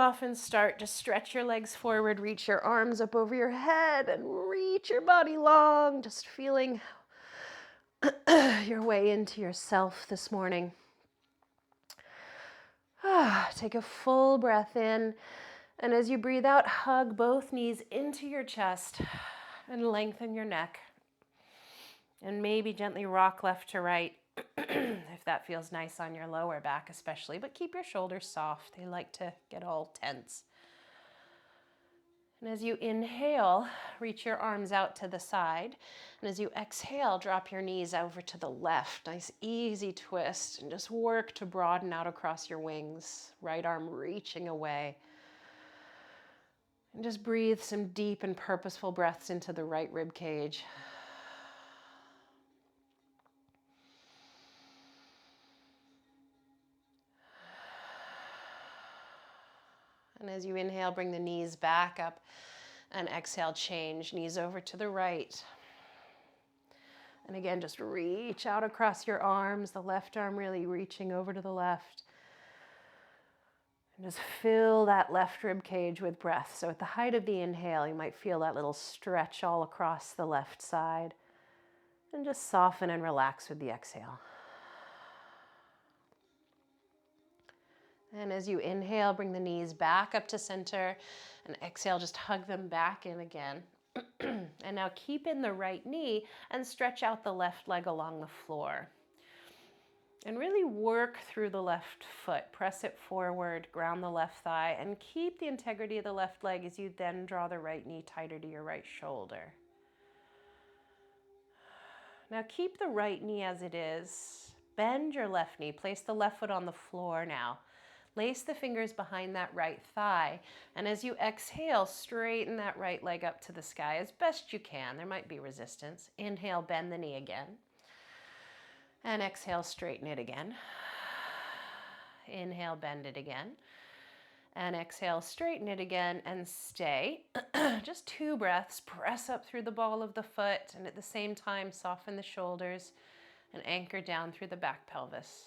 off and start, just stretch your legs forward, reach your arms up over your head, and reach your body long, just feeling your way into yourself this morning. Take a full breath in, and as you breathe out, hug both knees into your chest and lengthen your neck. And maybe gently rock left to right if that feels nice on your lower back especially, but keep your shoulders soft. They like to get all tense. And as you inhale, reach your arms out to the side. And as you exhale, drop your knees over to the left. Nice easy twist, and just work to broaden out across your wings. Right arm reaching away. And just breathe some deep and purposeful breaths into the right rib cage. And as you inhale, bring the knees back up, and exhale, change knees over to the right. And again, just reach out across your arms, the left arm really reaching over to the left. And just fill that left rib cage with breath. So at the height of the inhale, you might feel that little stretch all across the left side. And just soften and relax with the exhale. And as you inhale, bring the knees back up to center, and exhale, just hug them back in again. And now keep in the right knee and stretch out the left leg along the floor. And really work through the left foot. Press it forward, ground the left thigh, and keep the integrity of the left leg as you then draw the right knee tighter to your right shoulder. Now keep the right knee as it is. Bend your left knee. Place the left foot on the floor now. Lace the fingers behind that right thigh, and as you exhale, straighten that right leg up to the sky as best you can. There might be resistance. Inhale, bend the knee again. And exhale, straighten it again. Inhale, bend it again. And exhale, straighten it again, and stay. Just 2 breaths. Press up through the ball of the foot, and at the same time, soften the shoulders and anchor down through the back pelvis.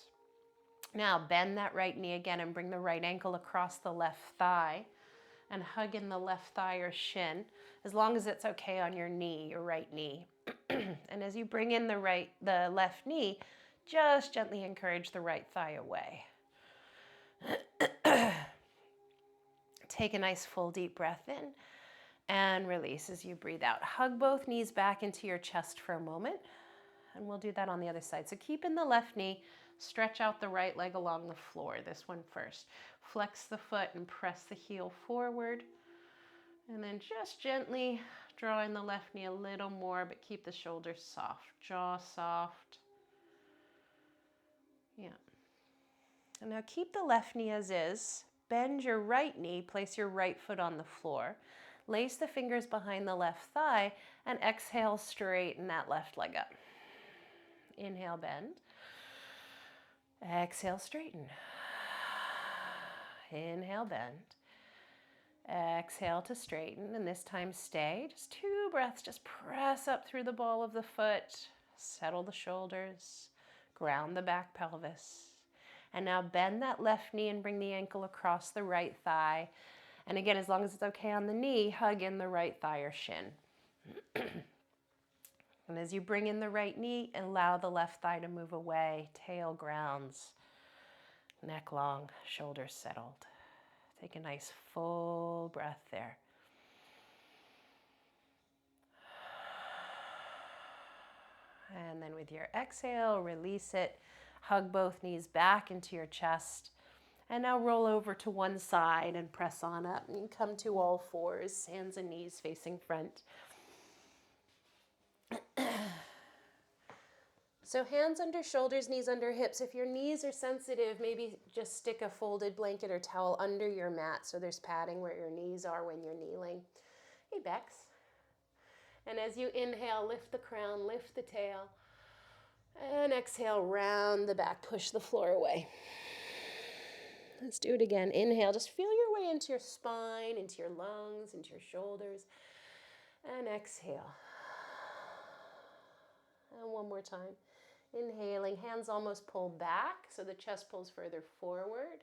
Now bend that right knee again and bring the right ankle across the left thigh and hug in the left thigh or shin, as long as it's okay on your knee, your right knee. And as you bring in the left knee, just gently encourage the right thigh away. Take a nice full deep breath in and release as you breathe out. Hug both knees back into your chest for a moment, and we'll do that on the other side. So keep in the left knee. Stretch out the right leg along the floor, this one first. Flex the foot and press the heel forward. And then just gently draw in the left knee a little more, but keep the shoulders soft, jaw soft. Yeah. And now keep the left knee as is. Bend your right knee, place your right foot on the floor. Lace the fingers behind the left thigh, and exhale, straighten that left leg up. Inhale, bend. Exhale, straighten. Inhale, bend. Exhale to straighten, and this time stay. Just 2 breaths. Just press up through the ball of the foot. Settle the shoulders. Ground the back pelvis. And now bend that left knee and bring the ankle across the right thigh. And again, as long as it's okay on the knee, hug in the right thigh or shin. And as you bring in the right knee, allow the left thigh to move away. Tail grounds. Neck long, shoulders settled. Take a nice full breath there. And then with your exhale, release it. Hug both knees back into your chest. And now roll over to one side and press on up. And you come to all fours, hands and knees facing front. So hands under shoulders, knees under hips. If your knees are sensitive, maybe just stick a folded blanket or towel under your mat so there's padding where your knees are when you're kneeling. Hey, Bex. And as you inhale, lift the crown, lift the tail. And exhale, round the back, push the floor away. Let's do it again. Inhale, just feel your way into your spine, into your lungs, into your shoulders. And exhale. And one more time. Inhaling, hands almost pulled back, so the chest pulls further forward.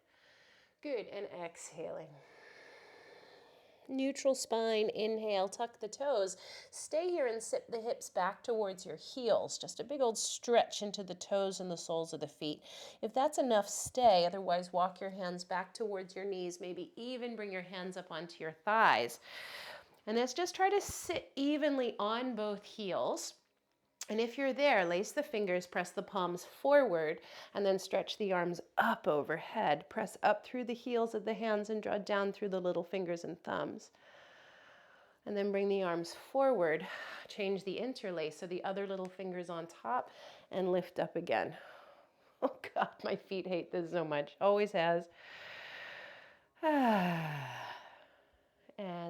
Good, and exhaling. Neutral spine, inhale, tuck the toes. Stay here and sit the hips back towards your heels. Just a big old stretch into the toes and the soles of the feet. If that's enough, stay. Otherwise, walk your hands back towards your knees. Maybe even bring your hands up onto your thighs. And let's just try to sit evenly on both heels. And if you're there, lace the fingers, press the palms forward, and then stretch the arms up overhead. Press up through the heels of the hands and draw down through the little fingers and thumbs. And then bring the arms forward. Change the interlace so the other little fingers on top and lift up again. Oh God, my feet hate this so much. Always has. And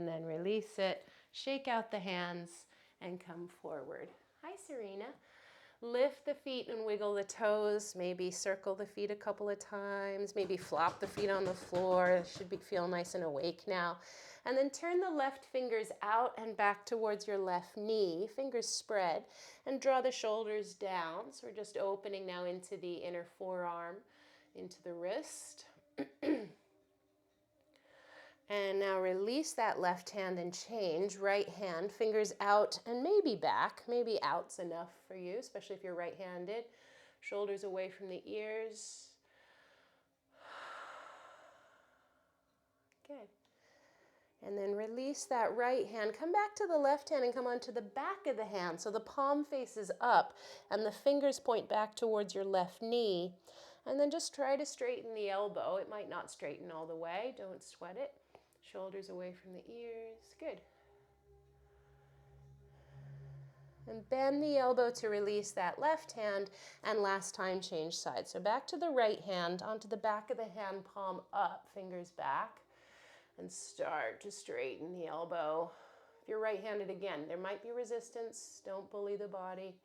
then release it. Shake out the hands and come forward. Hi, Serena. Lift the feet and wiggle the toes. Maybe circle the feet a couple of times. Maybe flop the feet on the floor. Feel nice and awake now. And then turn the left fingers out and back towards your left knee. Fingers spread. And draw the shoulders down. So we're just opening now into the inner forearm, into the wrist. And now release that left hand and change. Right hand, fingers out and maybe back. Maybe out's enough for you, especially if you're right-handed. Shoulders away from the ears. Good. And then release that right hand. Come back to the left hand and come onto the back of the hand. So the palm faces up and the fingers point back towards your left knee. And then just try to straighten the elbow. It might not straighten all the way. Don't sweat it. Shoulders away from the ears. Good. And bend the elbow to release that left hand. And last time, change sides. So back to the right hand, onto the back of the hand, palm up, fingers back. And start to straighten the elbow. If you're right-handed, again, there might be resistance. Don't bully the body.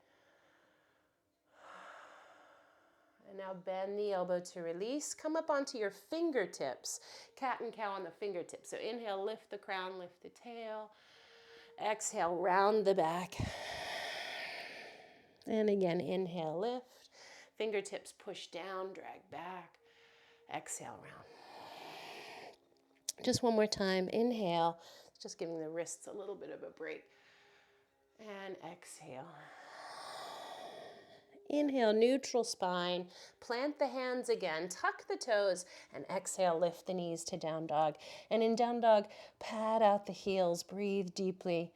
And now bend the elbow to release. Come up onto your fingertips. Cat and cow on the fingertips. So inhale, lift the crown, lift the tail. Exhale, round the back. And again, inhale, lift. Fingertips push down, drag back. Exhale, round. Just one more time. Inhale. Just giving the wrists a little bit of a break. And exhale. Inhale, neutral spine, plant the hands again, tuck the toes, and exhale, lift the knees to down dog. And in down dog, pat out the heels, breathe deeply,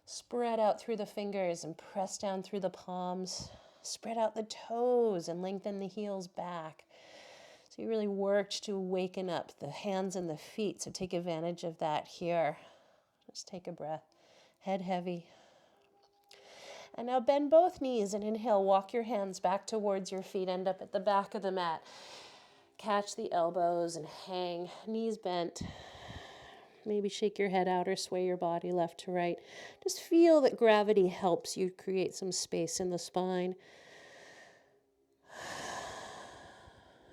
spread out through the fingers and press down through the palms, spread out the toes and lengthen the heels back. So you really worked to waken up the hands and the feet, so take advantage of that here. Just take a breath, head heavy. And now bend both knees and inhale, walk your hands back towards your feet, end up at the back of the mat. Catch the elbows and hang, knees bent. Maybe shake your head out or sway your body left to right. Just feel that gravity helps you create some space in the spine.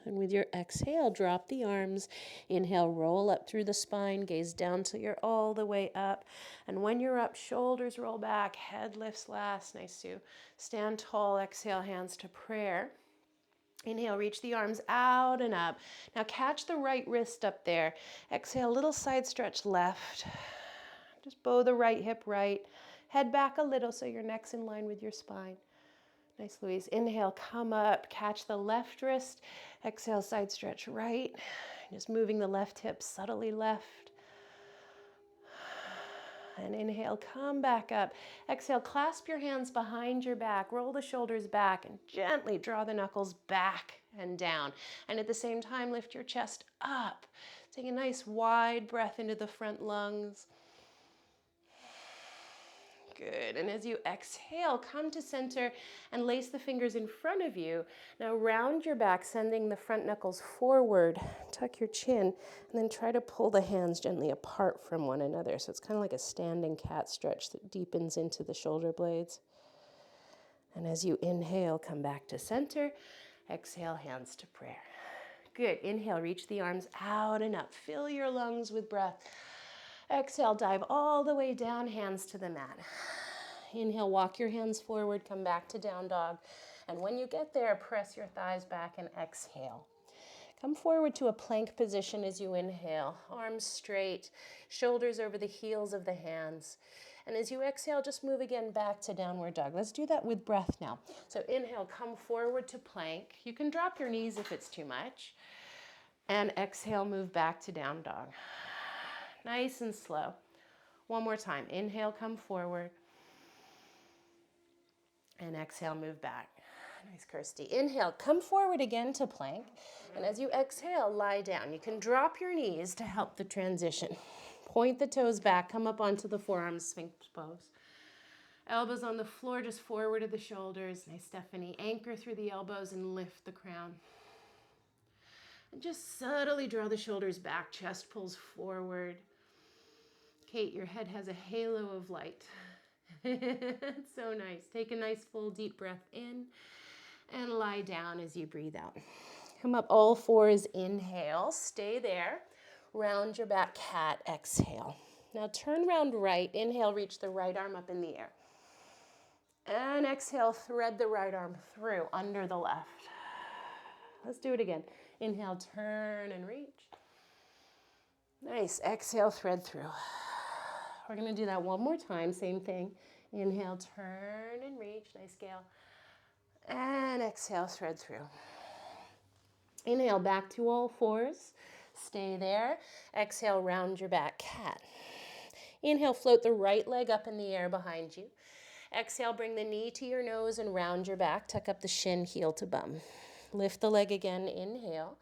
And with your exhale, drop the arms. Inhale, roll up through the spine, gaze down till you're all the way up. And when you're up, shoulders roll back, head lifts last. Nice to stand tall. Exhale, hands to prayer. Inhale, reach the arms out and up. Now catch the right wrist up there. Exhale, little side stretch left. Just bow the right hip right. Head back a little so your neck's in line with your spine. Nice, Louise. Inhale, come up, catch the left wrist. Exhale, side stretch right. Just moving the left hip subtly left. And inhale, come back up. Exhale, clasp your hands behind your back. Roll the shoulders back and gently draw the knuckles back and down. And at the same time, lift your chest up. Take a nice wide breath into the front lungs. Good. And as you exhale, come to center and lace the fingers in front of you. Now round your back, sending the front knuckles forward. Tuck your chin, and then try to pull the hands gently apart from one another. So it's kind of like a standing cat stretch that deepens into the shoulder blades. And as you inhale, come back to center. Exhale, hands to prayer. Good. Inhale, reach the arms out and up. Fill your lungs with breath. Exhale, dive all the way down, hands to the mat. Inhale, walk your hands forward, come back to down dog. And when you get there, press your thighs back and exhale. Come forward to a plank position as you inhale. Arms straight, shoulders over the heels of the hands. And as you exhale, just move again back to downward dog. Let's do that with breath now. So inhale, come forward to plank. You can drop your knees if it's too much. And exhale, move back to down dog. Nice and slow. One more time. Inhale, come forward. And exhale, move back. Nice, Kirsty. Inhale, come forward again to plank. And as you exhale, lie down. You can drop your knees to help the transition. Point the toes back, come up onto the forearms, Sphinx pose. Elbows on the floor, just forward of the shoulders. Nice, Stephanie. Anchor through the elbows and lift the crown. And just subtly draw the shoulders back, chest pulls forward. Kate, your head has a halo of light. It's so nice. Take a nice full deep breath in and lie down as you breathe out. Come up all fours, inhale, stay there. Round your back, cat, exhale. Now turn round right, inhale, reach the right arm up in the air. And exhale, thread the right arm through, under the left. Let's do it again. Inhale, turn and reach. Nice, exhale, thread through. We're gonna do that one more time, same thing. Inhale, turn and reach, nice Gail. And exhale, thread through. Inhale, back to all fours. Stay there. Exhale, round your back, cat. Inhale, float the right leg up in the air behind you. Exhale, bring the knee to your nose and round your back. Tuck up the shin, heel to bum. Lift the leg again, inhale.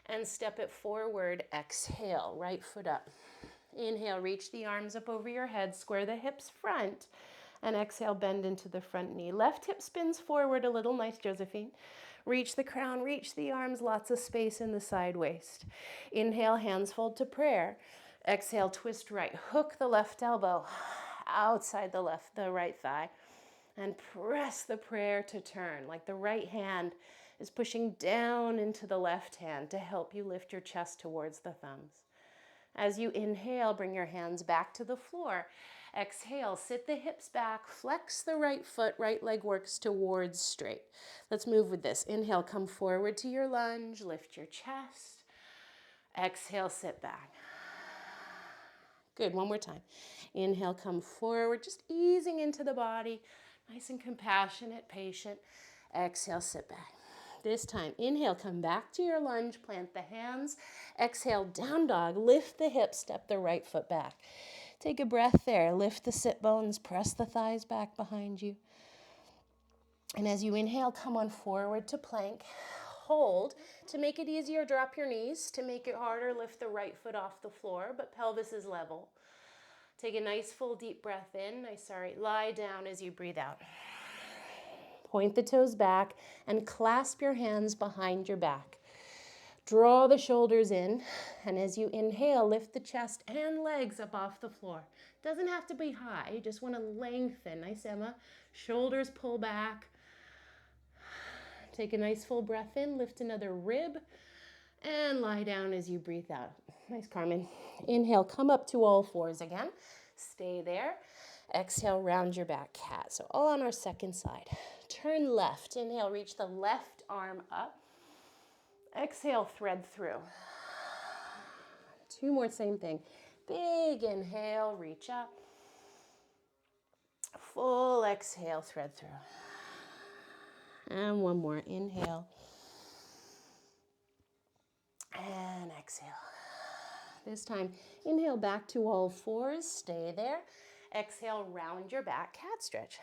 And step it forward, exhale, right foot up. Inhale, reach the arms up over your head, square the hips front. And exhale, bend into the front knee. Left hip spins forward a little, nice Josephine. Reach the crown, reach the arms, lots of space in the side waist. Inhale, hands fold to prayer. Exhale, twist right. Hook the left elbow outside the right thigh. And press the prayer to turn, like the right hand is pushing down into the left hand to help you lift your chest towards the thumbs. As you inhale, bring your hands back to the floor. Exhale, sit the hips back, flex the right foot, right leg works towards straight. Let's move with this. Inhale, come forward to your lunge, lift your chest. Exhale, sit back. Good, one more time. Inhale, come forward, just easing into the body, nice and compassionate, patient. Exhale, sit back. This time, inhale, come back to your lunge, plant the hands. Exhale, down dog, lift the hips, step the right foot back. Take a breath there, lift the sit bones, press the thighs back behind you. And as you inhale, come on forward to plank. Hold. To make it easier, drop your knees. To make it harder, lift the right foot off the floor, but pelvis is level. Take a nice full deep breath in. Lie down as you breathe out. Point the toes back and clasp your hands behind your back. Draw the shoulders in, and as you inhale, lift the chest and legs up off the floor. Doesn't have to be high, you just want to lengthen. Nice, Emma. Shoulders pull back. Take a nice full breath in, lift another rib, and lie down as you breathe out. Nice, Carmen. Inhale, come up to all fours again. Stay there. Exhale, round your back, cat. So all on our second side. Turn left. Inhale, reach the left arm up. Exhale, thread through. Two more, same thing. Big inhale, reach up. Full exhale, thread through. And one more, inhale. And exhale. This time, inhale back to all fours, stay there. Exhale, round your back, cat stretch.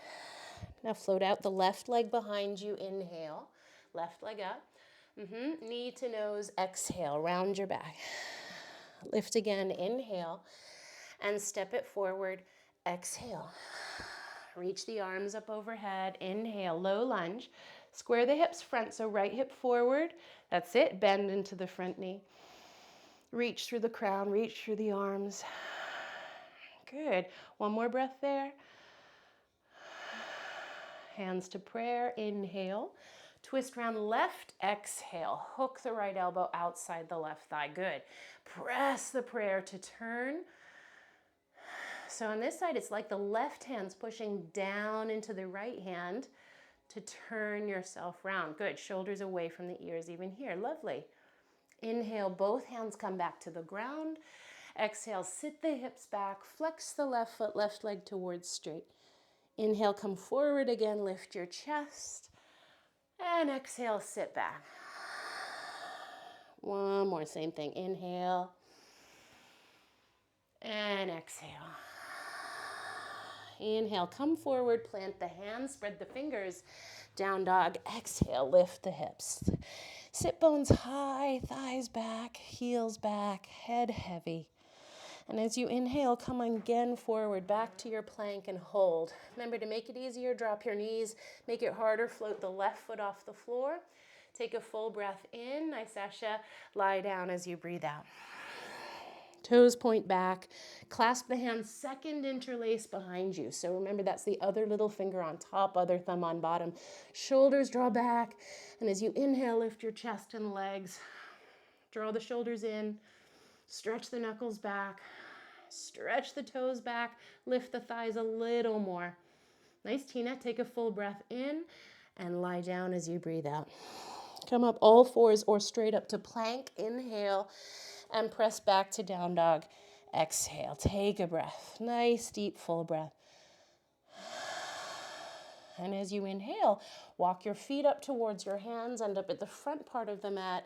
Now float out the left leg behind you, inhale. Left leg up. Knee to nose, exhale, round your back. Lift again, inhale, and step it forward, exhale. Reach the arms up overhead, inhale, low lunge. Square the hips front, so right hip forward. That's it, bend into the front knee. Reach through the crown, reach through the arms. Good, one more breath there. Hands to prayer, inhale. Twist round left, exhale. Hook the right elbow outside the left thigh. Good. Press the prayer to turn. So on this side, it's like the left hand's pushing down into the right hand to turn yourself round. Good. Shoulders away from the ears even here. Lovely. Inhale, both hands come back to the ground. Exhale, sit the hips back, flex the left foot, left leg towards straight. Inhale, come forward again, lift your chest. And exhale, sit back. One more, same thing. Inhale. And exhale. Inhale, come forward, plant the hands, spread the fingers. Down dog, exhale, lift the hips. Sit bones high, thighs back, heels back, head heavy. And as you inhale, come again forward, back to your plank and hold. Remember to make it easier, drop your knees. Make it harder, float the left foot off the floor. Take a full breath in, nice Asha. Lie down as you breathe out. Toes point back. Clasp the hands, second interlace behind you. So remember, that's the other little finger on top, other thumb on bottom. Shoulders draw back. And as you inhale, lift your chest and legs. Draw the shoulders in. Stretch the knuckles back. Stretch the toes back. Lift the thighs a little more. Nice, Tina. Take a full breath in and lie down as you breathe out. Come up all fours or straight up to plank. Inhale and press back to down dog. Exhale. Take a breath. Nice, deep, full breath. And as you inhale, walk your feet up towards your hands, end up at the front part of the mat.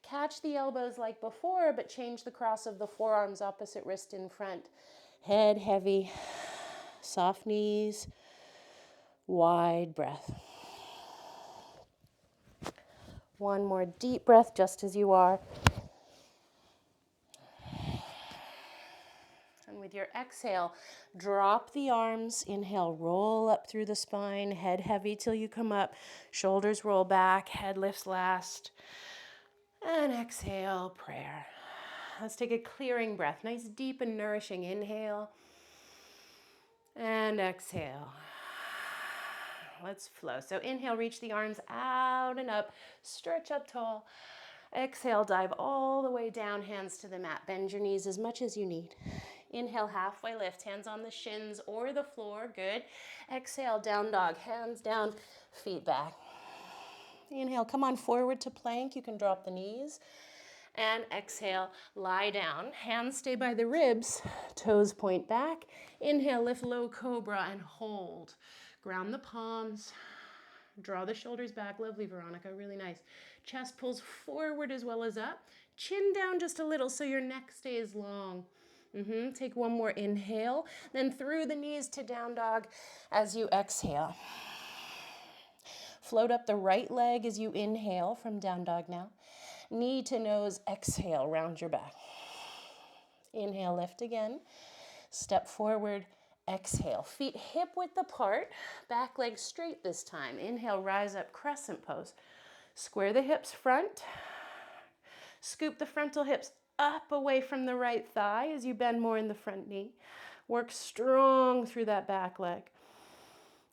Catch the elbows like before, but change the cross of the forearms, opposite wrist in front. Head heavy, soft knees, wide breath. One more deep breath, just as you are. And with your exhale, drop the arms. Inhale, roll up through the spine, head heavy till you come up. Shoulders roll back, head lifts last. And exhale, prayer. Let's take a clearing breath. Nice, deep and nourishing inhale. And exhale. Let's flow. So inhale, reach the arms out and up. Stretch up tall. Exhale, dive all the way down, hands to the mat. Bend your knees as much as you need. Inhale, halfway lift, hands on the shins or the floor. Good. Exhale, down dog, hands down, feet back. Inhale, come on forward to plank. You can drop the knees. And exhale, lie down. Hands stay by the ribs, toes point back. Inhale, lift low cobra and hold. Ground the palms. Draw the shoulders back. Lovely, Veronica. Really nice. Chest pulls forward as well as up. Chin down just a little so your neck stays long. Take one more inhale. Then through the knees to down dog as you exhale. Float up the right leg as you inhale from down dog now. Knee to nose, exhale, round your back. Inhale, lift again. Step forward, exhale. Feet hip width apart, back leg straight this time. Inhale, rise up, crescent pose. Square the hips front. Scoop the frontal hips up away from the right thigh as you bend more in the front knee. Work strong through that back leg.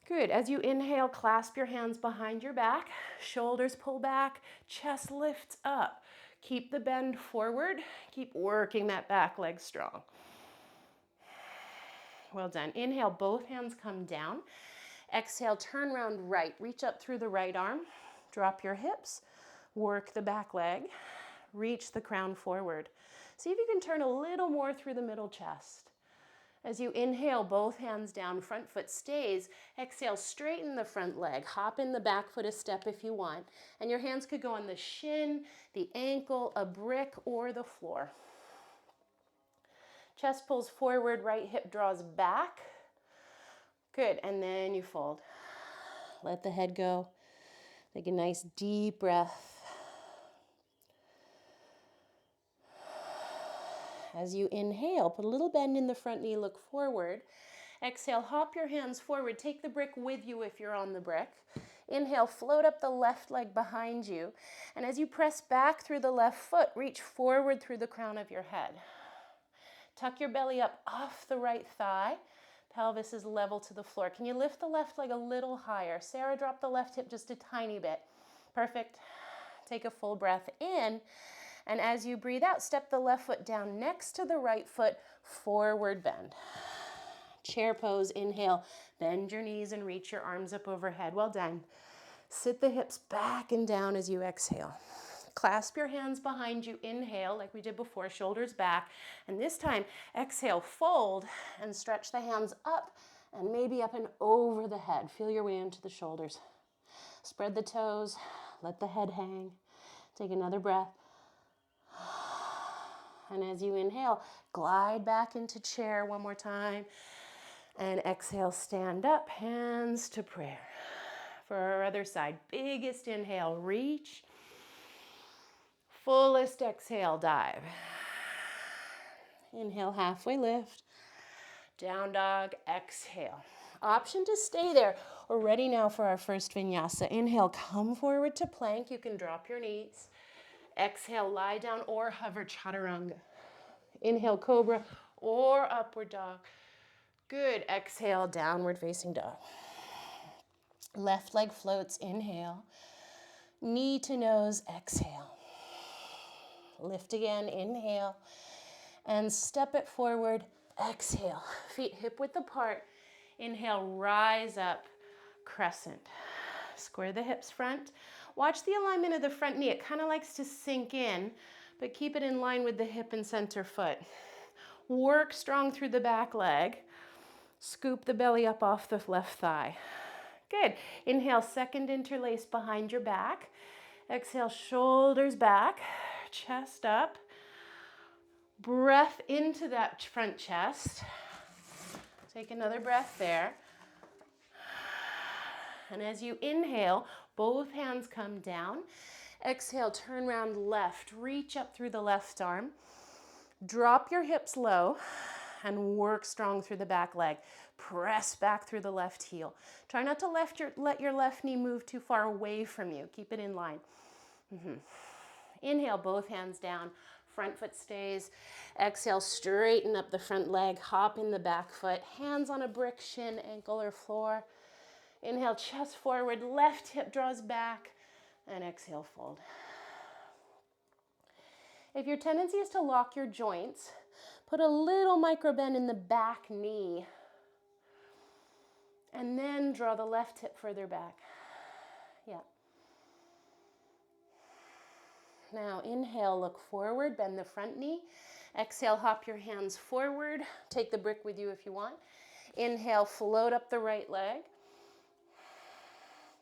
Good. As you inhale, clasp your hands behind your back. Shoulders pull back. Chest lifts up. Keep the bend forward. Keep working that back leg strong. Well done. Inhale, both hands come down. Exhale, turn around right. Reach up through the right arm. Drop your hips. Work the back leg. Reach the crown forward. See if you can turn a little more through the middle chest. As you inhale, both hands down, front foot stays. Exhale, straighten the front leg. Hop in the back foot a step if you want. And your hands could go on the shin, the ankle, a brick, or the floor. Chest pulls forward, right hip draws back. Good, and then you fold. Let the head go. Take a nice deep breath. As you inhale, put a little bend in the front knee, look forward. Exhale, hop your hands forward. Take the brick with you if you're on the brick. Inhale, float up the left leg behind you. And as you press back through the left foot, reach forward through the crown of your head. Tuck your belly up off the right thigh. Pelvis is level to the floor. Can you lift the left leg a little higher? Sarah, drop the left hip just a tiny bit. Perfect. Take a full breath in. And as you breathe out, step the left foot down next to the right foot, forward bend. Chair pose, inhale, bend your knees and reach your arms up overhead. Well done. Sit the hips back and down as you exhale. Clasp your hands behind you. Inhale, like we did before, shoulders back. And this time, exhale, fold and stretch the hands up and maybe up and over the head. Feel your way into the shoulders. Spread the toes, let the head hang. Take another breath. And as you inhale, glide back into chair one more time. And exhale, stand up, hands to prayer. For our other side, biggest inhale, reach. Fullest exhale, dive. Inhale, halfway lift. Down dog, exhale. Option to stay there. We're ready now for our first vinyasa. Inhale, come forward to plank. You can drop your knees. Exhale, lie down or hover chaturanga. Inhale, cobra or upward dog. Good. Exhale, downward facing dog. Left leg floats. Inhale. Knee to nose. Exhale. Lift again. Inhale. And step it forward. Exhale. Feet hip width apart. Inhale, rise up. Crescent. Square the hips front. Watch the alignment of the front knee. It kind of likes to sink in, but keep it in line with the hip and center foot. Work strong through the back leg. Scoop the belly up off the left thigh. Good. Inhale, second interlace behind your back. Exhale, shoulders back, chest up. Breath into that front chest. Take another breath there. And as you inhale, both hands come down. Exhale, turn around left. Reach up through the left arm. Drop your hips low and work strong through the back leg. Press back through the left heel. Try not to let your left knee move too far away from you. Keep it in line. Inhale, both hands down. Front foot stays. Exhale, straighten up the front leg. Hop in the back foot. Hands on a brick, shin, ankle, or floor. Inhale, chest forward. Left hip draws back. And exhale, fold. If your tendency is to lock your joints, put a little micro bend in the back knee. And then draw the left hip further back. Yeah. Now inhale, look forward, bend the front knee. Exhale, hop your hands forward. Take the brick with you if you want. Inhale, float up the right leg.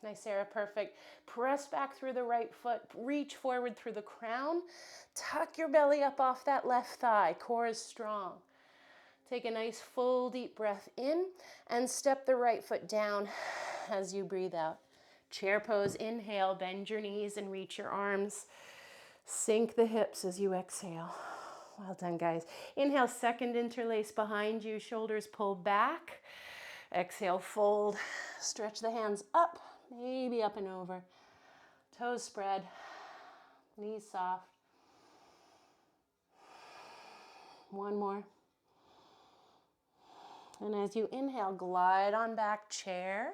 Nice, Sarah, perfect. Press back through the right foot. Reach forward through the crown. Tuck your belly up off that left thigh. Core is strong. Take a nice full deep breath in and step the right foot down as you breathe out. Chair pose, inhale, bend your knees and reach your arms. Sink the hips as you exhale. Well done, guys. Inhale, second interlace behind you, shoulders pull back. Exhale, fold. Stretch the hands up, maybe up and over. Toes spread, knees soft. One more. And as you inhale, glide on back, chair.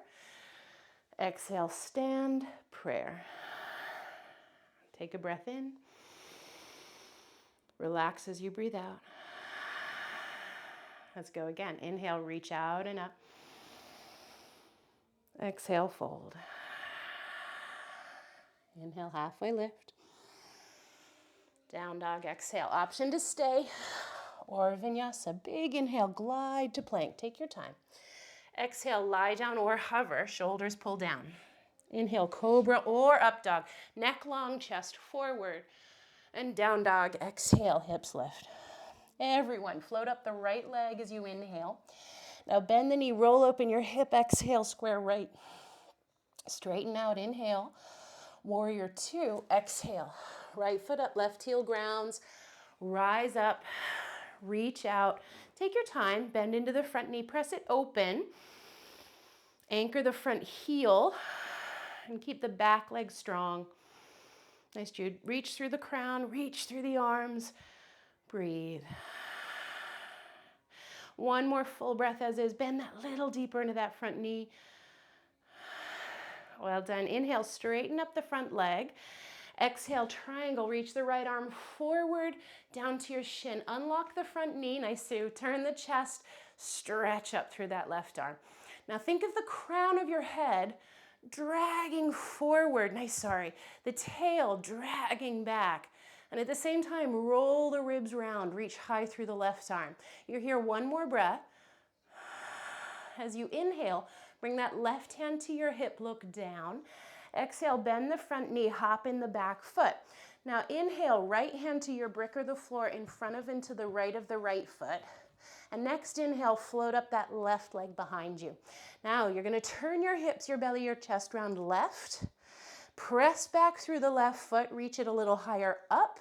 Exhale, stand, prayer. Take a breath in. Relax as you breathe out. Let's go again. Inhale, reach out and up. Exhale, fold. Inhale, halfway lift. Down dog, exhale. Option to stay or vinyasa. Big inhale, glide to plank. Take your time. Exhale, lie down or hover. Shoulders pull down. Inhale, cobra or up dog. Neck long, chest forward. And down dog, exhale, hips lift. Everyone, float up the right leg as you inhale. Now bend the knee, roll open your hip, exhale, square right. Straighten out, inhale. Warrior two, exhale. Right foot up, left heel grounds. Rise up, reach out. Take your time, bend into the front knee, press it open. Anchor the front heel and keep the back leg strong. Nice, Jude. Reach through the crown, reach through the arms. Breathe. One more full breath as is. Bend that little deeper into that front knee. Well done. Inhale, straighten up the front leg. Exhale, triangle. Reach the right arm forward, down to your shin. Unlock the front knee. Nice, Sue. Turn the chest. Stretch up through that left arm. Now think of the crown of your head dragging forward. Nice, sorry. The tail dragging back. And at the same time, roll the ribs round, reach high through the left arm. You're here, one more breath. As you inhale, bring that left hand to your hip, look down. Exhale, bend the front knee, hop in the back foot. Now inhale, right hand to your brick or the floor in front of and to the right of the right foot. And next inhale, float up that left leg behind you. Now you're gonna turn your hips, your belly, your chest round left. Press back through the left foot, reach it a little higher up,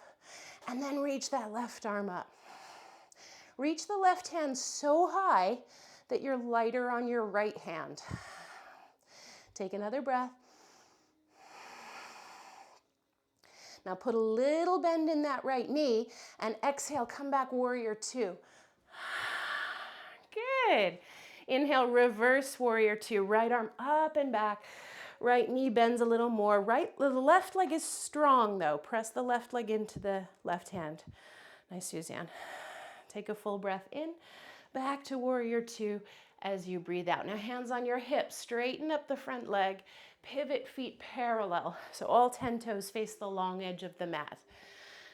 and then reach that left arm up. Reach the left hand so high that you're lighter on your right hand. Take another breath. Now put a little bend in that right knee and exhale, come back, warrior two. Good. Inhale, reverse warrior two. Right arm up and back. Right knee bends a little more. The left leg is strong though. Press the left leg into the left hand. Nice, Suzanne. Take a full breath in. Back to warrior two as you breathe out. Now hands on your hips. Straighten up the front leg. Pivot feet parallel. So all 10 toes face the long edge of the mat.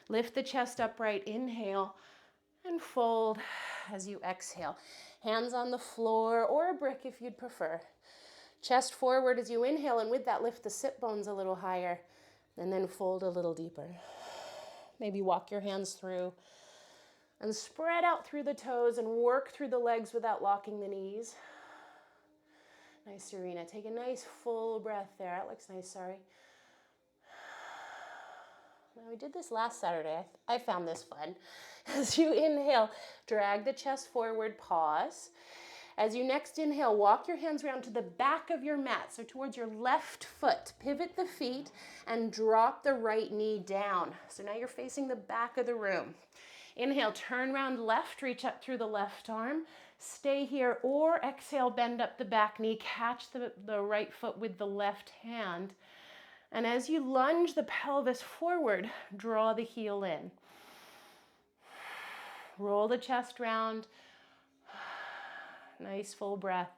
Lift the chest upright. Inhale and fold as you exhale. Hands on the floor or a brick if you'd prefer. Chest forward as you inhale, and with that lift the sit bones a little higher and then fold a little deeper. Maybe walk your hands through and spread out through the toes and work through the legs without locking the knees. Nice, Serena. Take a nice full breath there. That looks nice, sorry. Now we did this last Saturday. I found this fun. As you inhale, drag the chest forward, pause. As you next inhale, walk your hands around to the back of your mat, so towards your left foot. Pivot the feet and drop the right knee down. So now you're facing the back of the room. Inhale, turn around left, reach up through the left arm. Stay here, or exhale, bend up the back knee, catch the right foot with the left hand. And as you lunge the pelvis forward, draw the heel in. Roll the chest round. Nice full breath.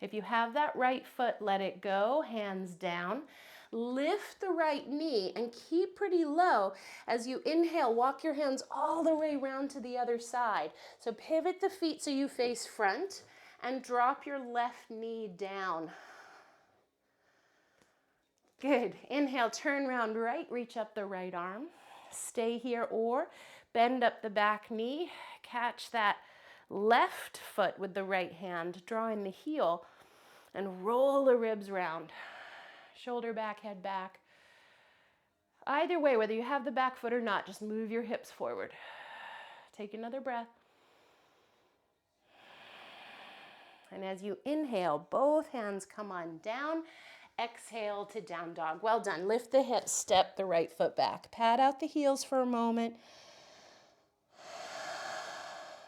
If you have that right foot, let it go, hands down. Lift the right knee and keep pretty low. As you inhale, walk your hands all the way around to the other side. So pivot the feet so you face front and drop your left knee down. Good. Inhale, turn round right, reach up the right arm. Stay here or bend up the back knee. Catch that left foot with the right hand, draw in the heel and roll the ribs round. Shoulder back, head back. Either way, whether you have the back foot or not, just move your hips forward. Take another breath. And as you inhale, both hands come on down. Exhale to down dog. Well done. Lift the hips, step the right foot back. Pat out the heels for a moment.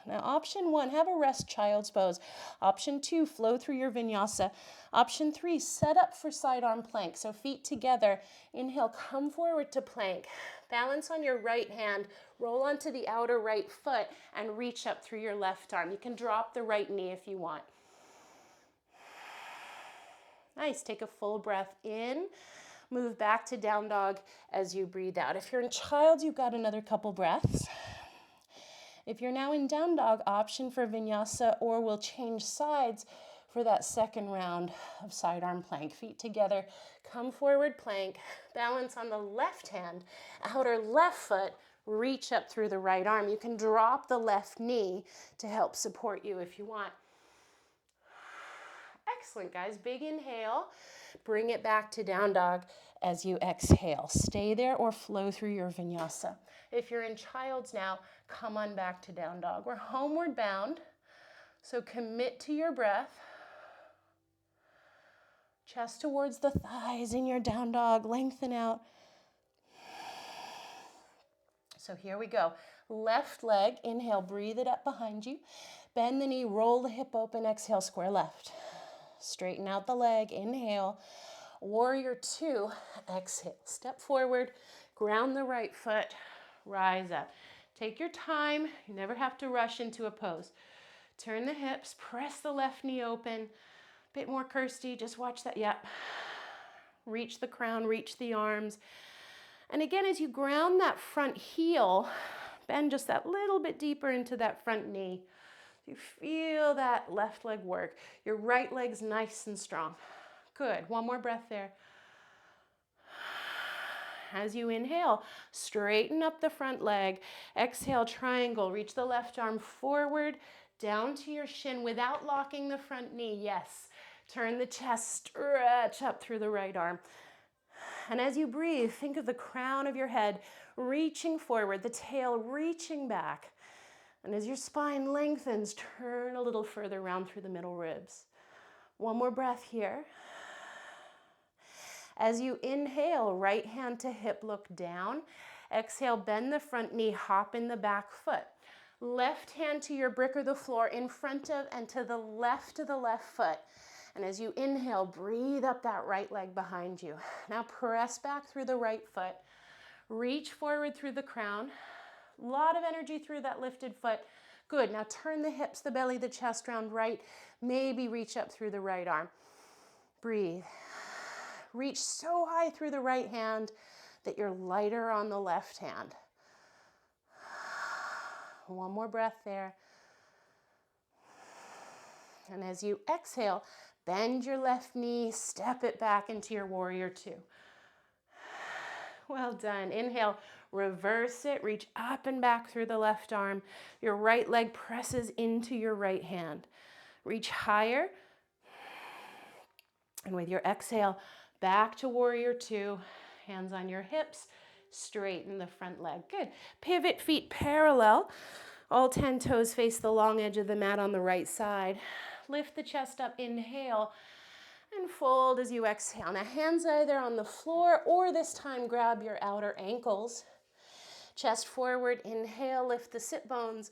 Now, option one, have a rest child's pose. Option two, flow through your vinyasa. Option three, set up for side arm plank. So feet together. Inhale, come forward to plank. Balance on your right hand, roll onto the outer right foot, and reach up through your left arm. You can drop the right knee if you want. Nice, take a full breath in. Move back to down dog as you breathe out. If you're in child, you've got another couple breaths. If you're now in down dog, option for vinyasa, or we'll change sides for that second round of side arm plank. Feet together, come forward plank, balance on the left hand, outer left foot, reach up through the right arm. You can drop the left knee to help support you if you want. Excellent, guys. Big inhale. Bring it back to down dog as you exhale. Stay there or flow through your vinyasa. If you're in child's now, come on back to down dog. We're homeward bound, so commit to your breath. Chest towards the thighs in your down dog. Lengthen out. So here we go. Left leg, inhale, breathe it up behind you. Bend the knee, roll the hip open, exhale, square left. Straighten out the leg, inhale. Warrior two, exhale. Step forward, ground the right foot, rise up. Take your time. You never have to rush into a pose. Turn the hips, press the left knee open. Bit more Kirsty, just watch that. Yep. Reach the crown, reach the arms. And again, as you ground that front heel, bend just that little bit deeper into that front knee. You feel that left leg work. Your right leg's nice and strong. Good. One more breath there. As you inhale, straighten up the front leg. Exhale, triangle. Reach the left arm forward, down to your shin without locking the front knee. Yes. Turn the chest, stretch up through the right arm. And as you breathe, think of the crown of your head reaching forward, the tail reaching back. And as your spine lengthens, turn a little further around through the middle ribs. One more breath here. As you inhale, right hand to hip, look down. Exhale, bend the front knee, hop in the back foot. Left hand to your brick or the floor in front of and to the left of the left foot. And as you inhale, breathe up that right leg behind you. Now press back through the right foot. Reach forward through the crown. A lot of energy through that lifted foot. Good. Now turn the hips, the belly, the chest round right. Maybe reach up through the right arm. Breathe. Reach so high through the right hand that you're lighter on the left hand. One more breath there. And as you exhale, bend your left knee, step it back into your warrior two. Well done. Inhale, reverse it, reach up and back through the left arm. Your right leg presses into your right hand. Reach higher. And with your exhale, back to warrior two. Hands on your hips, straighten the front leg. Good. Pivot, feet parallel. All 10 toes face the long edge of the mat on the right side. Lift the chest up, inhale, and fold as you exhale. Now hands either on the floor or this time grab your outer ankles. Chest forward, inhale, lift the sit bones,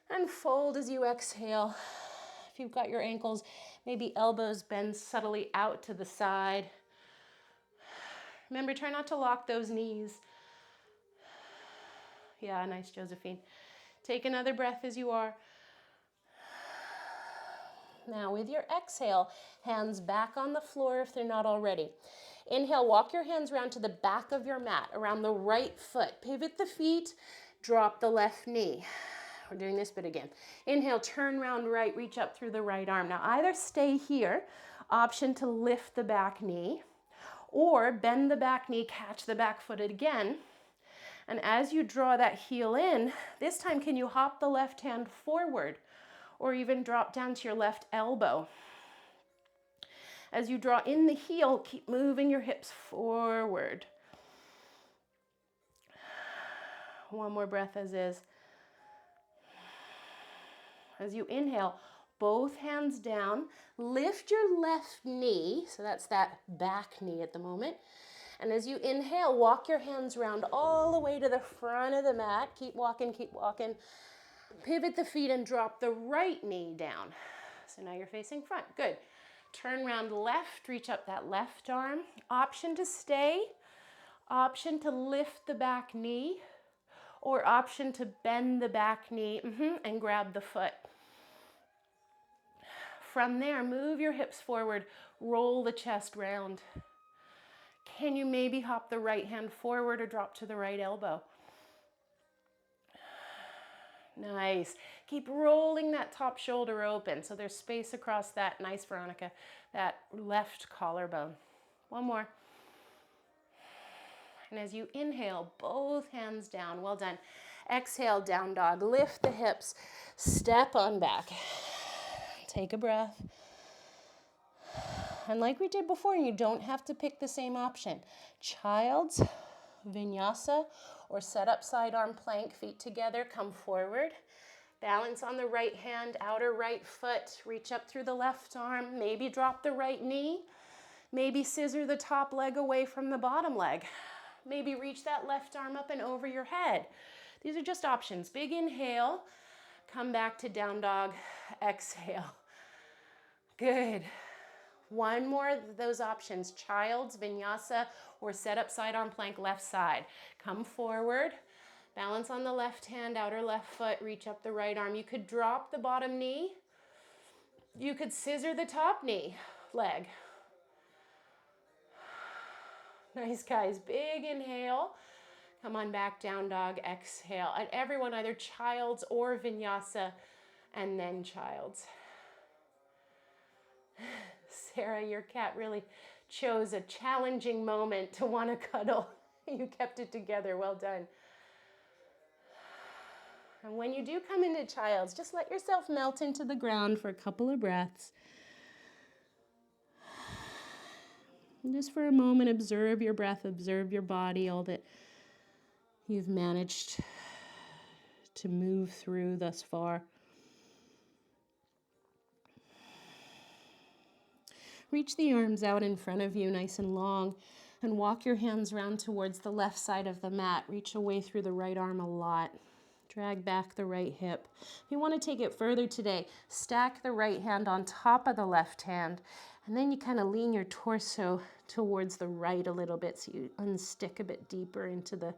and fold as you exhale. If you've got your ankles, maybe elbows bend subtly out to the side. Remember, try not to lock those knees. Yeah, nice, Josephine. Take another breath as you are. Now with your exhale, hands back on the floor if they're not already. Inhale, walk your hands around to the back of your mat, around the right foot. Pivot the feet, drop the left knee. We're doing this bit again. Inhale, turn round right, reach up through the right arm. Now either stay here, option to lift the back knee, or bend the back knee, catch the back foot again. And as you draw that heel in, this time can you hop the left hand forward or even drop down to your left elbow? As you draw in the heel, keep moving your hips forward. One more breath as is. As you inhale, both hands down, lift your left knee, so that's that back knee at the moment. And as you inhale, walk your hands around all the way to the front of the mat. Keep walking, keep walking. Pivot the feet and drop the right knee down. So now you're facing front. Good. Turn around left, reach up that left arm. Option to stay, option to lift the back knee, or option to bend the back knee and grab the foot. From there, move your hips forward, roll the chest round. Can you maybe hop the right hand forward or drop to the right elbow? Nice. Keep rolling that top shoulder open so there's space across that, nice Veronica, that left collarbone. One more. And as you inhale, both hands down. Well done. Exhale, down dog. Lift the hips, step on back. Take a breath. And like we did before, you don't have to pick the same option. Child's, vinyasa, or set up side arm plank, feet together, come forward. Balance on the right hand, outer right foot, reach up through the left arm, maybe drop the right knee, maybe scissor the top leg away from the bottom leg, maybe reach that left arm up and over your head. These are just options. Big inhale, come back to down dog, exhale. Good. One more of those options, child's, vinyasa, or set up side arm plank, left side. Come forward, balance on the left hand, outer left foot, reach up the right arm. You could drop the bottom knee You could scissor the top knee, leg. Nice, guys. Big inhale. Come on back, down dog, exhale. And everyone, either child's or vinyasa, and then child's. Sarah, your cat really chose a challenging moment to want to cuddle. You kept it together. Well done. And when you do come into child's, just let yourself melt into the ground for a couple of breaths. And just for a moment, observe your breath, observe your body, all that you've managed to move through thus far. Reach the arms out in front of you, nice and long, and walk your hands round towards the left side of the mat. Reach away through the right arm a lot. Drag back the right hip. If you want to take it further today, stack the right hand on top of the left hand, and then you kind of lean your torso towards the right a little bit so you unstick a bit deeper into the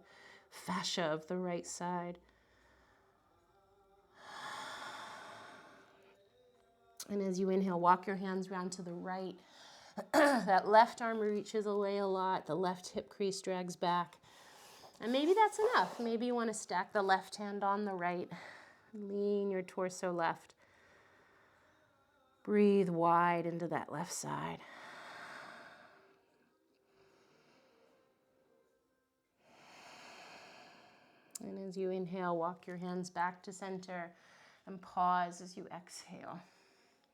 fascia of the right side. And as you inhale, walk your hands round to the right. That left arm reaches away a lot. The left hip crease drags back. And maybe that's enough. Maybe you want to stack the left hand on the right. Lean your torso left. Breathe wide into that left side. And as you inhale, walk your hands back to center and pause as you exhale.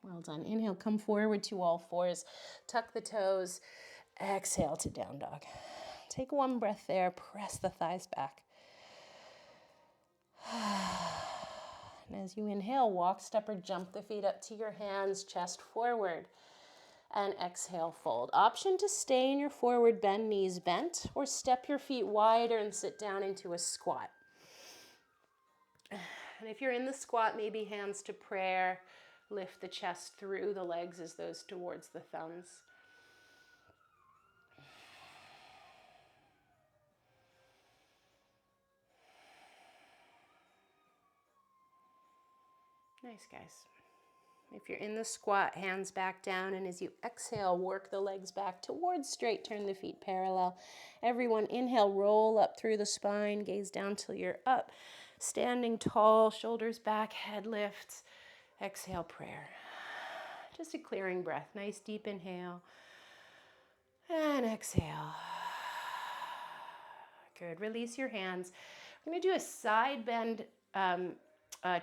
Well done. Inhale, come forward to all fours. Tuck the toes. Exhale to down dog. Take one breath there. Press the thighs back. And as you inhale, walk, step, or jump the feet up to your hands, chest forward. And exhale, fold. Option to stay in your forward bend, knees bent, or step your feet wider and sit down into a squat. And if you're in the squat, maybe hands to prayer. Lift the chest through the legs as those towards the thumbs. Nice, guys. If you're in the squat, hands back down, and as you exhale, work the legs back towards straight, turn the feet parallel. Everyone, inhale, roll up through the spine, gaze down till you're up. Standing tall, shoulders back, head lifts. Exhale, prayer. Just a clearing breath. Nice deep inhale. And exhale. Good. Release your hands. We're going to do a side bend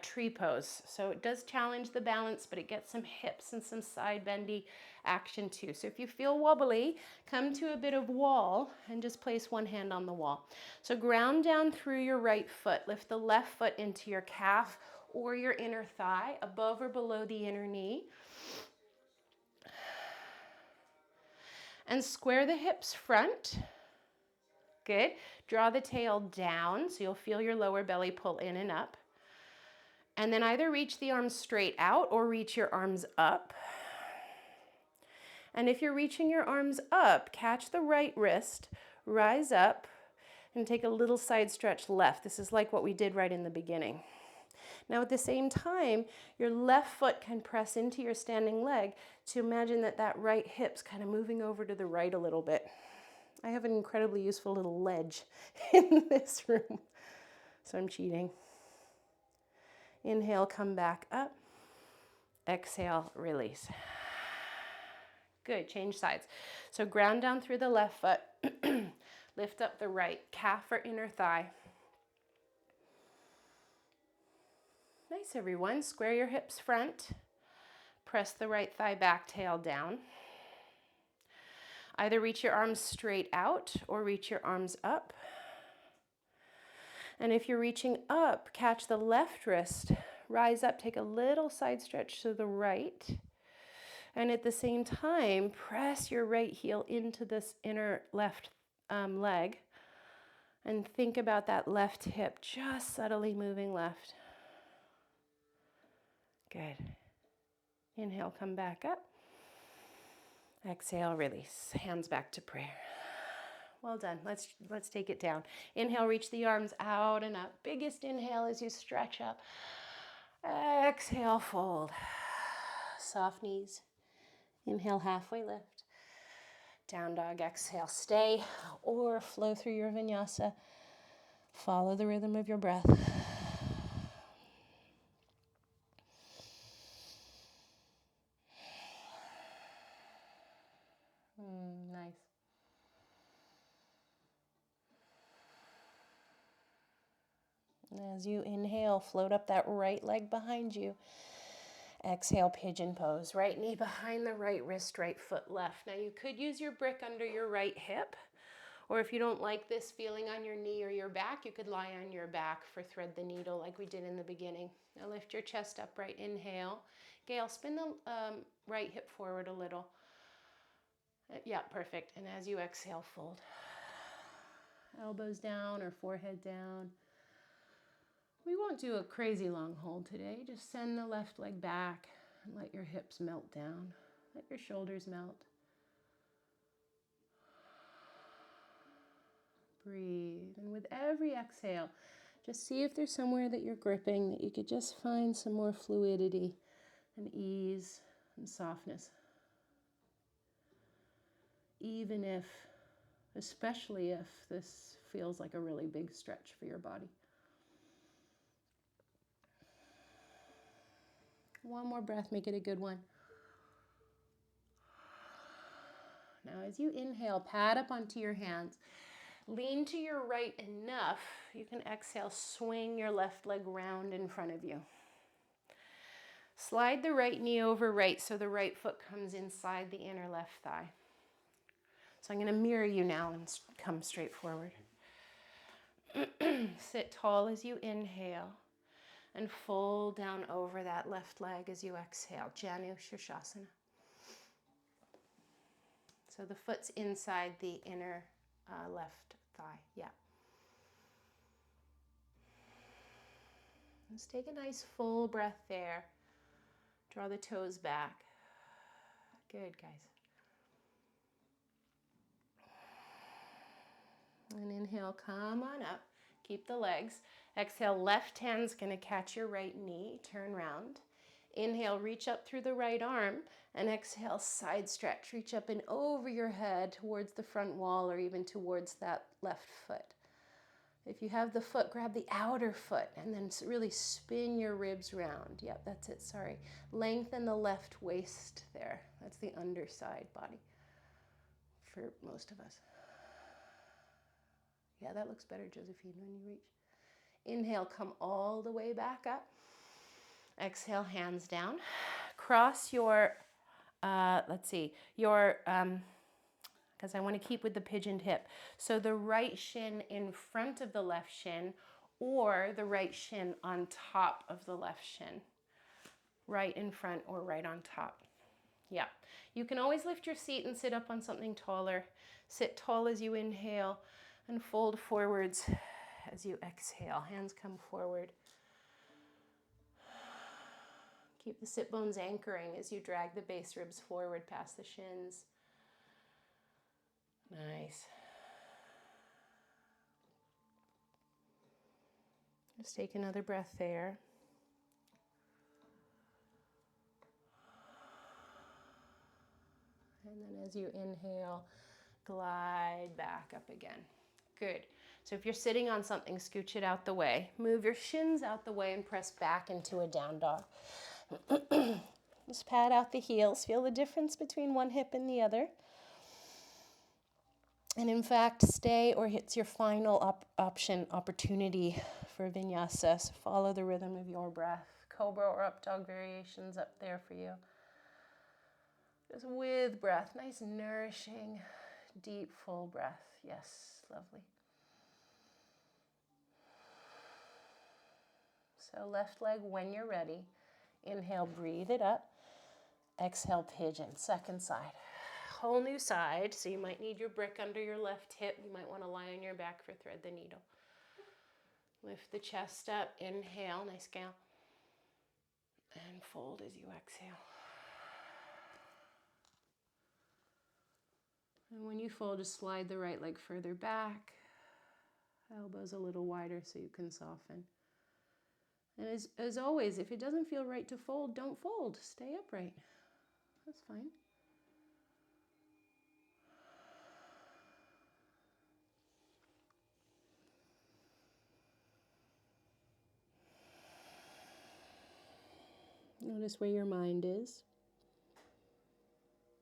tree pose. So it does challenge the balance, but it gets some hips and some side bendy action too. So if you feel wobbly, come to a bit of wall and just place one hand on the wall. So ground down through your right foot. Lift the left foot into your calf or your inner thigh, above or below the inner knee. And square the hips front. Good. Draw the tail down so you'll feel your lower belly pull in and up. And then either reach the arms straight out or reach your arms up. And if you're reaching your arms up, catch the right wrist, rise up, and take a little side stretch left. This is like what we did right in the beginning. Now at the same time, your left foot can press into your standing leg to imagine that that right hip's kind of moving over to the right a little bit. I have an incredibly useful little ledge in this room, so I'm cheating. Inhale, come back up. Exhale, release. Good, change sides. So ground down through the left foot. Lift up the right, calf or inner thigh. Nice, everyone. Square your hips front. Press the right thigh back, tail down. Either reach your arms straight out or reach your arms up. And if you're reaching up, catch the left wrist, rise up, take a little side stretch to the right. And at the same time, press your right heel into this inner left leg. And think about that left hip just subtly moving left. Good. Inhale, come back up. Exhale, release. Hands back to prayer. Well done. Let's take it down. Inhale, reach the arms out and up. Biggest inhale as you stretch up. Exhale, fold. soft knees. Inhale, halfway lift. Down dog, exhale, stay or flow through your vinyasa. Follow the rhythm of your breath. Nice. As you inhale, float up that right leg behind you. Exhale, pigeon pose. Right knee behind the right wrist, right foot left. Now you could use your brick under your right hip, or if you don't like this feeling on your knee or your back, you could lie on your back for thread the needle like we did in the beginning. Now lift your chest upright, inhale. Gail, spin the right hip forward a little. Yeah, perfect. And as you exhale, fold. Elbows down or forehead down. We won't do a crazy long hold today. Just send the left leg back and let your hips melt down. Let your shoulders melt. Breathe. And with every exhale, just see if there's somewhere that you're gripping that you could just find some more fluidity and ease and softness. Even if, especially if this feels like a really big stretch for your body. One more breath, make it a good one. Now as you inhale, pad up onto your hands. Lean to your right enough, you can exhale, swing your left leg round in front of you. Slide the right knee over right so the right foot comes inside the inner left thigh. So I'm going to mirror you now and come straight forward. Sit tall as you inhale and fold down over that left leg as you exhale. Janu Shirshasana. So the foot's inside the inner left thigh. Yeah. Let's take a nice full breath there. Draw the toes back. Good, guys. And inhale, come on up. Keep the legs. Exhale, left hand's going to catch your right knee. Turn round. Inhale, reach up through the right arm. And exhale, side stretch. Reach up and over your head towards the front wall or even towards that left foot. If you have the foot, grab the outer foot and then really spin your ribs round. Yep, that's it, sorry. Lengthen the left waist there. That's the underside body for most of us. Yeah, that looks better, Josephine, when you reach. Inhale, come all the way back up. Exhale, hands down. Cross your, because I want to keep with the pigeoned hip. So the right shin in front of the left shin or the right shin on top of the left shin. Right in front or right on top. Yeah. You can always lift your seat and sit up on something taller. Sit tall as you inhale and fold forwards as you exhale. Hands come forward. Keep the sit bones anchoring as you drag the base ribs forward past the shins. Nice. Just take another breath there. And then as you inhale, glide back up again. Good. So if you're sitting on something, scooch it out the way. Move your shins out the way and press back into a down dog. Just pad out the heels. Feel the difference between one hip and the other. And in fact, stay or it's your final opportunity for vinyasa. So follow the rhythm of your breath. Cobra or up dog variations up there for you. Just with breath, nice nourishing, deep, full breath. Yes, lovely. So left leg when you're ready. Inhale, breathe it up. Exhale, pigeon, second side. Whole new side, so you might need your brick under your left hip. You might want to lie on your back for thread the needle. Lift the chest up, inhale, nice scale. And fold as you exhale. And when you fold, just slide the right leg further back. Elbows a little wider so you can soften. And as always, if it doesn't feel right to fold, don't fold. Stay upright. That's fine. Notice where your mind is.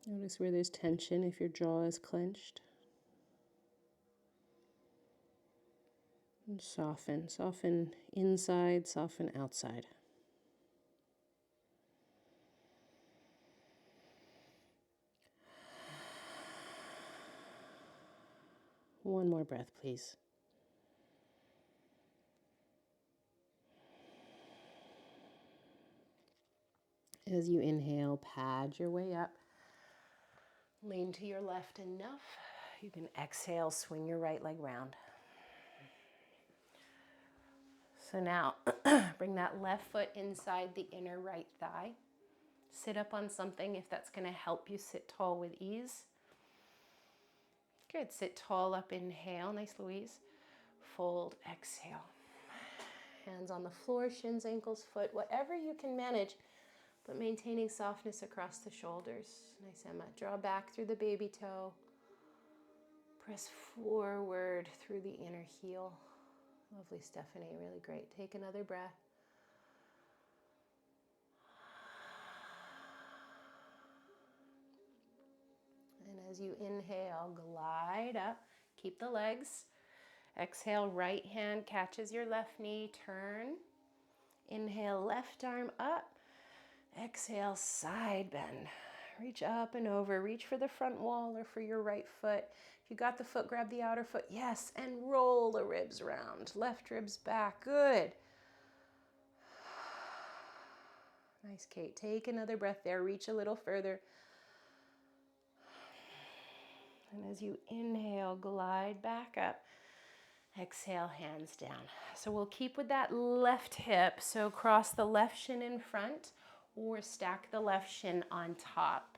Notice where there's tension if your jaw is clenched. And soften. Soften inside, soften outside. One more breath, please. As you inhale, pad your way up. Lean to your left enough. You can exhale, swing your right leg round. So now, bring that left foot inside the inner right thigh. Sit up on something if that's going to help you sit tall with ease. Good. Sit tall up, inhale. Nice, Louise. Fold, exhale. Hands on the floor, shins, ankles, foot, whatever you can manage, but maintaining softness across the shoulders. Nice, Emma. Draw back through the baby toe. Press forward through the inner heel. Lovely, Stephanie. Really great. Take another breath. And as you inhale, glide up. Keep the legs. Exhale, right hand catches your left knee. Turn. Inhale, left arm up. Exhale, side bend. Reach up and over. Reach for the front wall or for your right foot. If you got the foot, grab the outer foot. Yes, and roll the ribs round. Left ribs back. Good. Nice, Kate. Take another breath there. Reach a little further. And as you inhale, glide back up. Exhale, hands down. So we'll keep with that left hip. So cross the left shin in front or stack the left shin on top.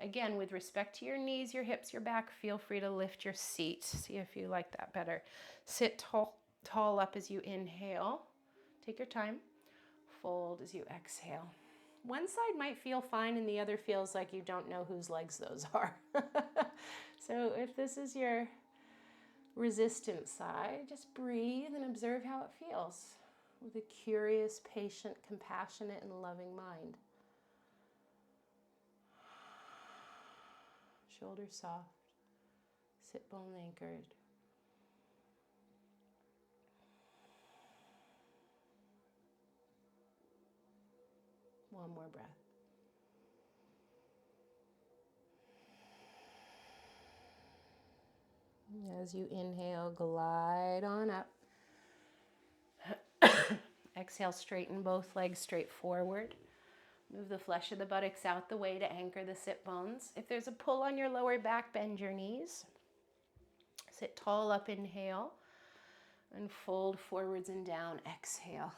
Again, with respect to your knees, your hips, your back, feel free to lift your seat. See if you like that better. Sit tall up as you inhale. Take your time. Fold as you exhale. One side might feel fine and the other feels like you don't know whose legs those are. So if this is your resistant side, just breathe and observe how it feels with a curious, patient, compassionate, and loving mind. Shoulders soft, sit bone anchored. One more breath. As you inhale, glide on up. Exhale, straighten both legs straight forward. Move the flesh of the buttocks out the way to anchor the sit bones. If there's a pull on your lower back, bend your knees. Sit tall up, inhale. And fold forwards and down, exhale.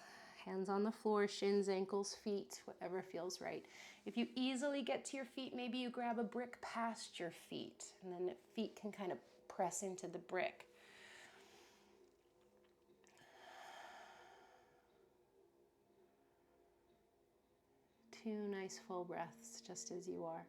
Hands on the floor, shins, ankles, feet, whatever feels right. If you easily get to your feet, maybe you grab a brick past your feet, and then the feet can kind of press into the brick. Two nice full breaths, just as you are.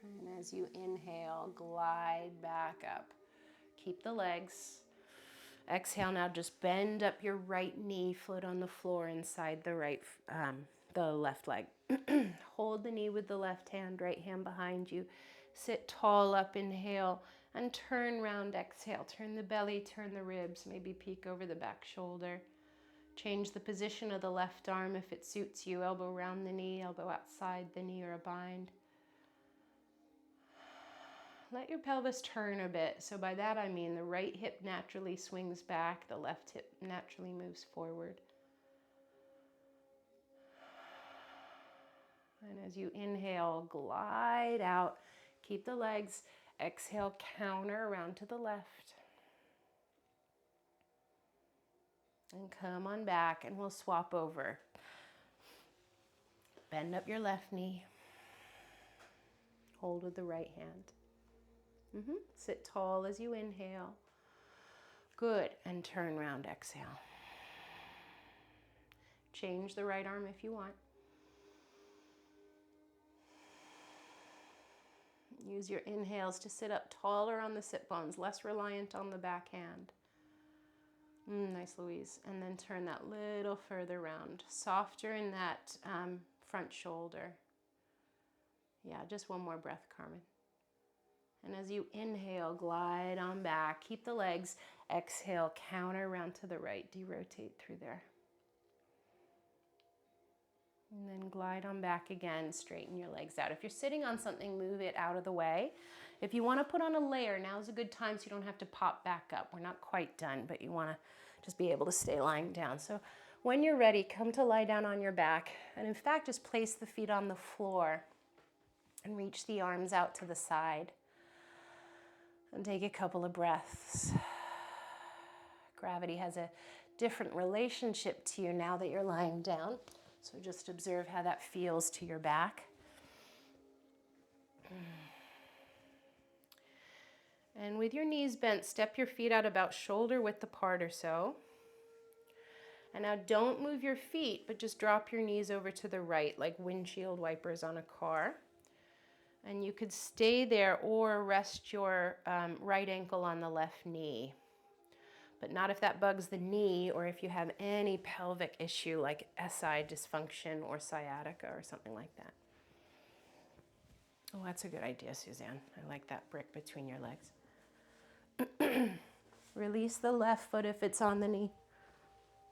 And as you inhale, glide back up. Keep the legs. Exhale, now just bend up your right knee, foot on the floor inside the left leg. Hold the knee with the left hand, right hand behind you. Sit tall up, inhale, and turn round, exhale. Turn the belly, turn the ribs, maybe peek over the back shoulder. Change the position of the left arm if it suits you. Elbow around the knee, elbow outside the knee or a bind. Let your pelvis turn a bit. So by that I mean the right hip naturally swings back, the left hip naturally moves forward. And as you inhale, glide out. Keep the legs. Exhale, counter around to the left. And come on back and we'll swap over. Bend up your left knee. Hold with the right hand. Sit tall as you inhale. Good. And turn round, exhale. Change the right arm if you want. Use your inhales to sit up taller on the sit bones, less reliant on the back hand. Nice, Louise. And then turn that little further round. Softer in that front shoulder. Yeah, just one more breath, Carmen. And as you inhale, glide on back. Keep the legs. Exhale, counter round to the right. De-rotate through there. And then glide on back again. Straighten your legs out. If you're sitting on something, move it out of the way. If you want to put on a layer, now's a good time so you don't have to pop back up. We're not quite done, but you want to just be able to stay lying down. So when you're ready, come to lie down on your back. And in fact, just place the feet on the floor and reach the arms out to the side. And take a couple of breaths. Gravity has a different relationship to you now that you're lying down. So just observe how that feels to your back. And with your knees bent, step your feet out about shoulder width apart or so. And now don't move your feet, but just drop your knees over to the right, like windshield wipers on a car. And you could stay there or rest your right ankle on the left knee. But not if that bugs the knee or if you have any pelvic issue like SI dysfunction or sciatica or something like that. Oh, that's a good idea, Suzanne. I like that brick between your legs. Release the left foot if it's on the knee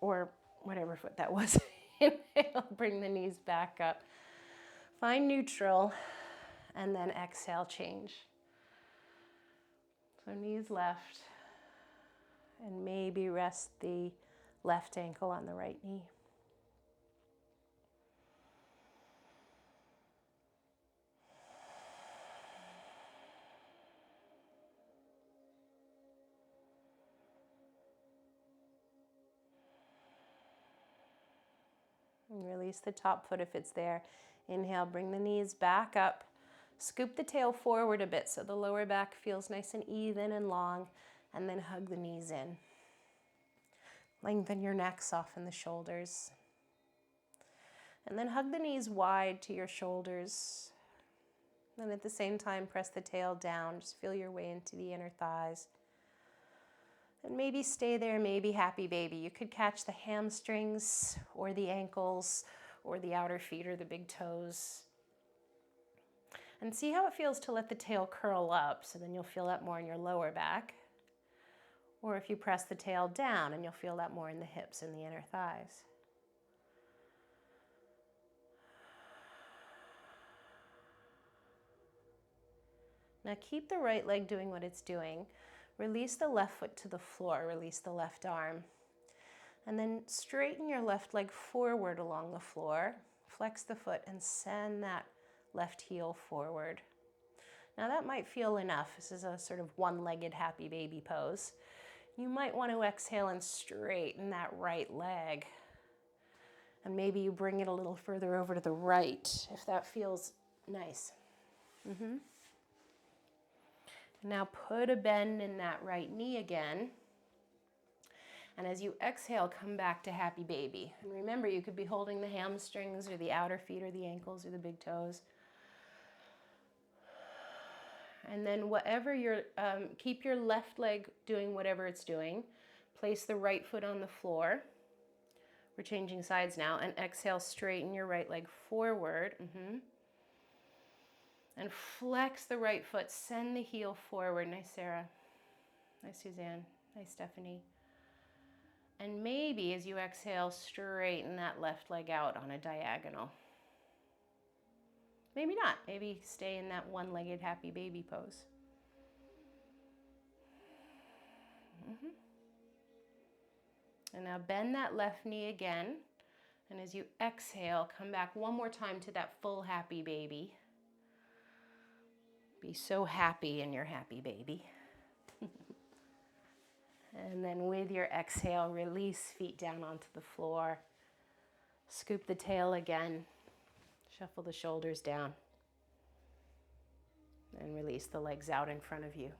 or whatever foot that was. Inhale, bring the knees back up. Find neutral and then exhale, change. So knees left. And maybe rest the left ankle on the right knee. And release the top foot if it's there. Inhale, bring the knees back up. Scoop the tail forward a bit so the lower back feels nice and even and long. And then hug the knees in. Lengthen your neck, soften the shoulders. And then hug the knees wide to your shoulders. And at the same time, press the tail down. Just feel your way into the inner thighs. And maybe stay there, maybe happy baby. You could catch the hamstrings or the ankles or the outer feet or the big toes. And see how it feels to let the tail curl up. So then you'll feel that more in your lower back. Or if you press the tail down, and you'll feel that more in the hips and the inner thighs. Now keep the right leg doing what it's doing. Release the left foot to the floor, release the left arm. And then straighten your left leg forward along the floor. Flex the foot and send that left heel forward. Now that might feel enough. This is a sort of one-legged happy baby pose. You might want to exhale and straighten that right leg. And maybe you bring it a little further over to the right if that feels nice. Now put a bend in that right knee again. And as you exhale, come back to happy baby. And remember, you could be holding the hamstrings or the outer feet or the ankles or the big toes. And then whatever keep your left leg doing whatever it's doing. Place the right foot on the floor. We're changing sides now. And exhale, straighten your right leg forward. And flex the right foot. Send the heel forward. Nice, Sarah. Nice, Suzanne. Nice, Stephanie. And maybe as you exhale, straighten that left leg out on a diagonal. Maybe not. Maybe stay in that one-legged happy baby pose. And now bend that left knee again. And as you exhale, come back one more time to that full happy baby. Be so happy in your happy baby. And then with your exhale, release feet down onto the floor. Scoop the tail again. Shuffle the shoulders down. And release the legs out in front of you.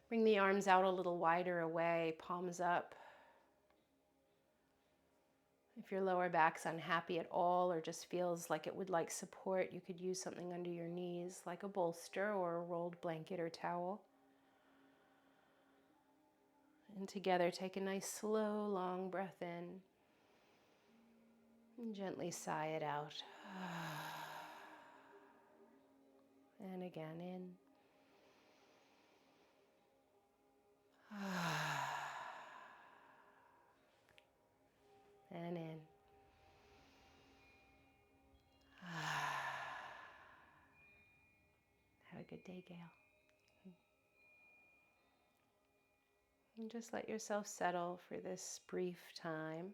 Bring the arms out a little wider away, palms up. If your lower back's unhappy at all or just feels like it would like support, you could use something under your knees like a bolster or a rolled blanket or towel. And together, take a nice slow, long breath in and gently sigh it out. And again, in. And in. Have a good day, Gail. And just let yourself settle for this brief time.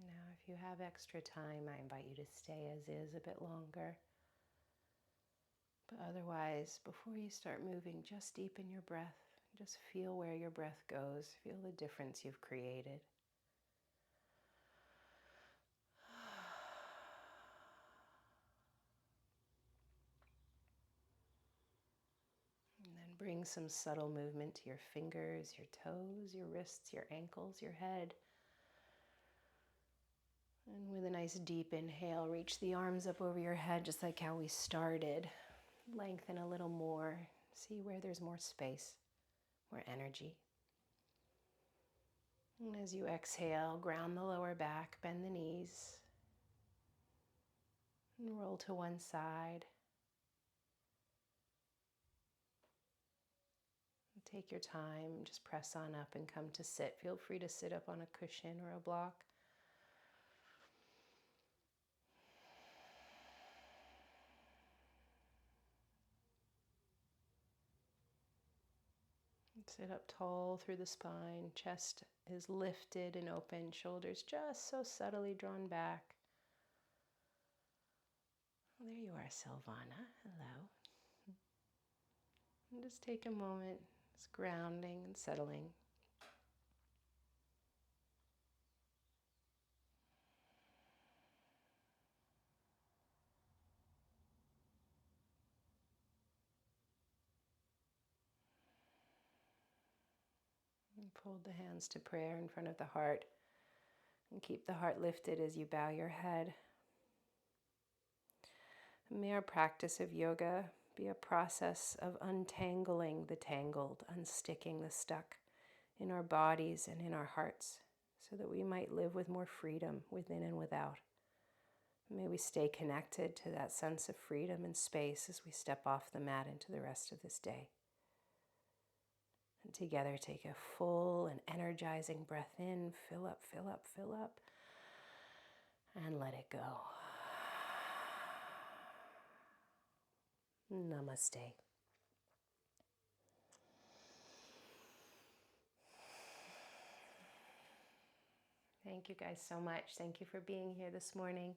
Now, if you have extra time, I invite you to stay as is a bit longer. But otherwise, before you start moving, just deepen your breath. Just feel where your breath goes. Feel the difference you've created. And then bring some subtle movement to your fingers, your toes, your wrists, your ankles, your head. And with a nice deep inhale, reach the arms up over your head just like how we started. Lengthen a little more. See where there's more space, more energy. And as you exhale, ground the lower back, bend the knees, and roll to one side. And take your time, just press on up and come to sit. Feel free to sit up on a cushion or a block. Sit up tall through the spine, chest is lifted and open, shoulders just so subtly drawn back. Well, there you are, Silvana. Hello. And just take a moment, just grounding and settling. And fold the hands to prayer in front of the heart. And keep the heart lifted as you bow your head. And may our practice of yoga be a process of untangling the tangled, unsticking the stuck in our bodies and in our hearts, so that we might live with more freedom within and without. May we stay connected to that sense of freedom and space as we step off the mat into the rest of this day. And together, take a full and energizing breath in. Fill up, fill up, fill up. And let it go. Namaste. Thank you guys so much. Thank you for being here this morning.